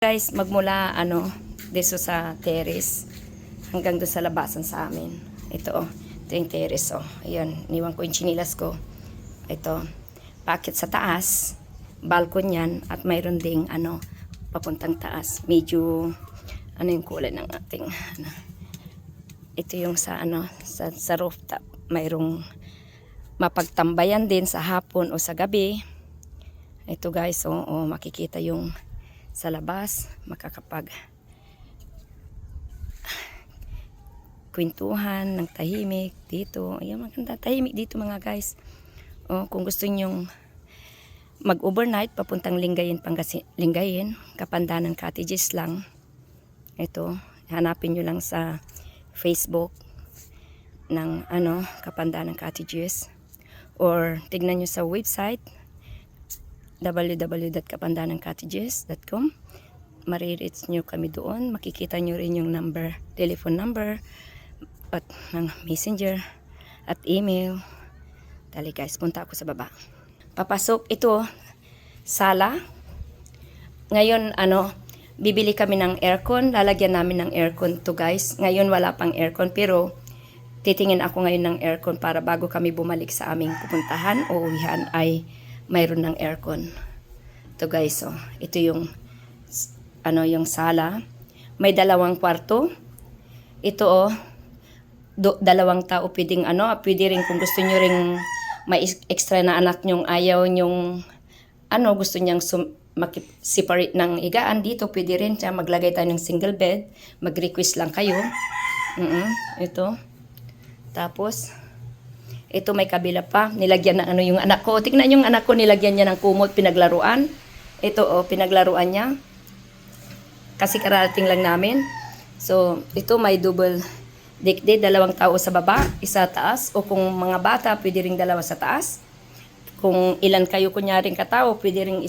Guys, magmula dito sa terrace hanggang doon sa labasan sa amin. Ito yung terrace Ayun, niwan ko yung chinilas ko. Ito, packet sa taas, balkon yan at mayroon ding papuntang taas. Medyo yung kulay ng ating Ito yung sa sa rooftop. Mayroong mapagtambayan din sa hapon o sa gabi. Ito guys, makikita yung sa labas, makakapag kwentuhan ng tahimik dito. Ayan, maganda tahimik dito mga guys. Kung gusto nyong mag-overnight papuntang Lingayen, Lingayen, Kapandanan Cottages lang. Ito, hanapin nyo lang sa Facebook ng Kapandanan Cottages or tignan nyo sa website www.kapandanancottages.com. Marireach nyo kami doon. Makikita nyo rin yung number, telephone number at ng messenger at email. Dali guys, punta ako sa baba. Papasok ito, sala. Ngayon, bibili kami ng aircon. Lalagyan namin ng aircon to guys. Ngayon wala pang aircon pero titingin ako ngayon ng aircon para bago kami bumalik sa aming pupuntahan o uwihan ay mayroon ng aircon. Ito guys, ito yung yung sala. May dalawang kwarto. Ito dalawang tao pwedeng pwede rin kung gusto niyo ring may extra na anak nyong ayaw nyong gusto niyang separate ng higaan dito, pwede rin siya maglagay tayo ng single bed. Mag-request lang kayo. Ito. Tapos ito may kabila pa, nilagyan ng yung anak ko. Tingnan yung anak ko, nilagyan niya ng kumot, pinaglaruan. Ito pinaglaruan niya. Kasi kararating lang namin. So, ito may double deck, dalawang tao sa baba, isa taas. O kung mga bata, pwede ring dalawa sa taas. Kung ilan kayo kunyaring katao, pwede ring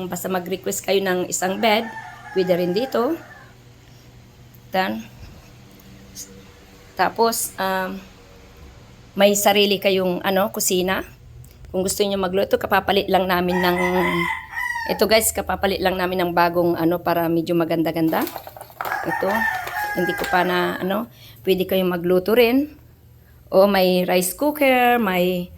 basta mag-request kayo ng isang bed, pwede rin dito. Tapos, may sarili kayong kusina. Kung gusto niyo magluto, kapapalit lang namin ng bagong para medyo maganda-ganda. Ito, hindi ko pa na pwede kayong magluto rin. O may rice cooker, may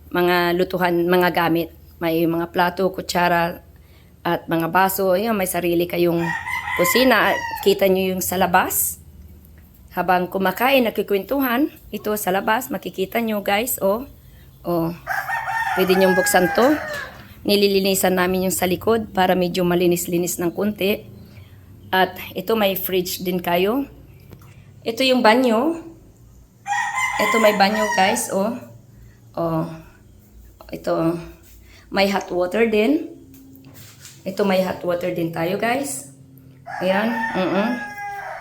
mga lutuhan, mga gamit. May mga plato, kutsara at mga baso. Ayun, may sarili kayong kusina. Kita niyo yung sa labas. Habang kumakain, nakikwentuhan, ito sa labas, makikita nyo guys, pwede nyong buksan to. Nililinisan namin yung sa likod para medyo malinis-linis ng kunti. At ito may fridge din kayo. Ito yung banyo. Ito may banyo guys, Ito, may hot water din. Ito may hot water din tayo guys. Ayan,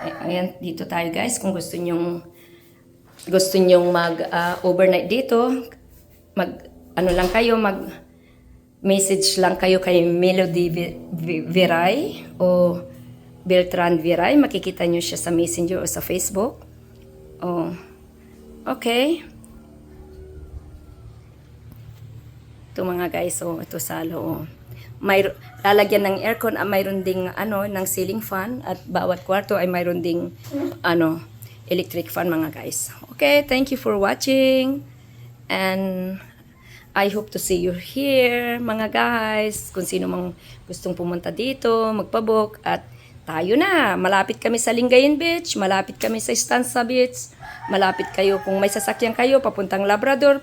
Ayan, dito tayo guys. Kung gusto nyong mag-overnight dito, mag-message lang kayo kay Melody Viray o Beltran Viray. Makikita nyo siya sa Messenger o sa Facebook. Okay. Ito mga guys, ito salo, may lalagyan ng aircon, mayroon ding ng ceiling fan at bawat kwarto ay mayroon ding electric fan mga guys. Okay, thank you for watching and I hope to see you here mga guys. Kung sino mang gustong pumunta dito, magpabook at tayo na. Malapit kami sa Lingayen Beach, malapit kami sa Stanza Beach. Malapit kayo kung may sasakyan kayo papuntang Labrador,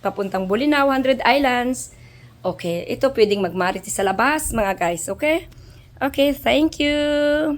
papuntang Bolinao, 100 Islands. Okay, ito pwedeng magmariti sa labas mga guys, okay? Okay, thank you.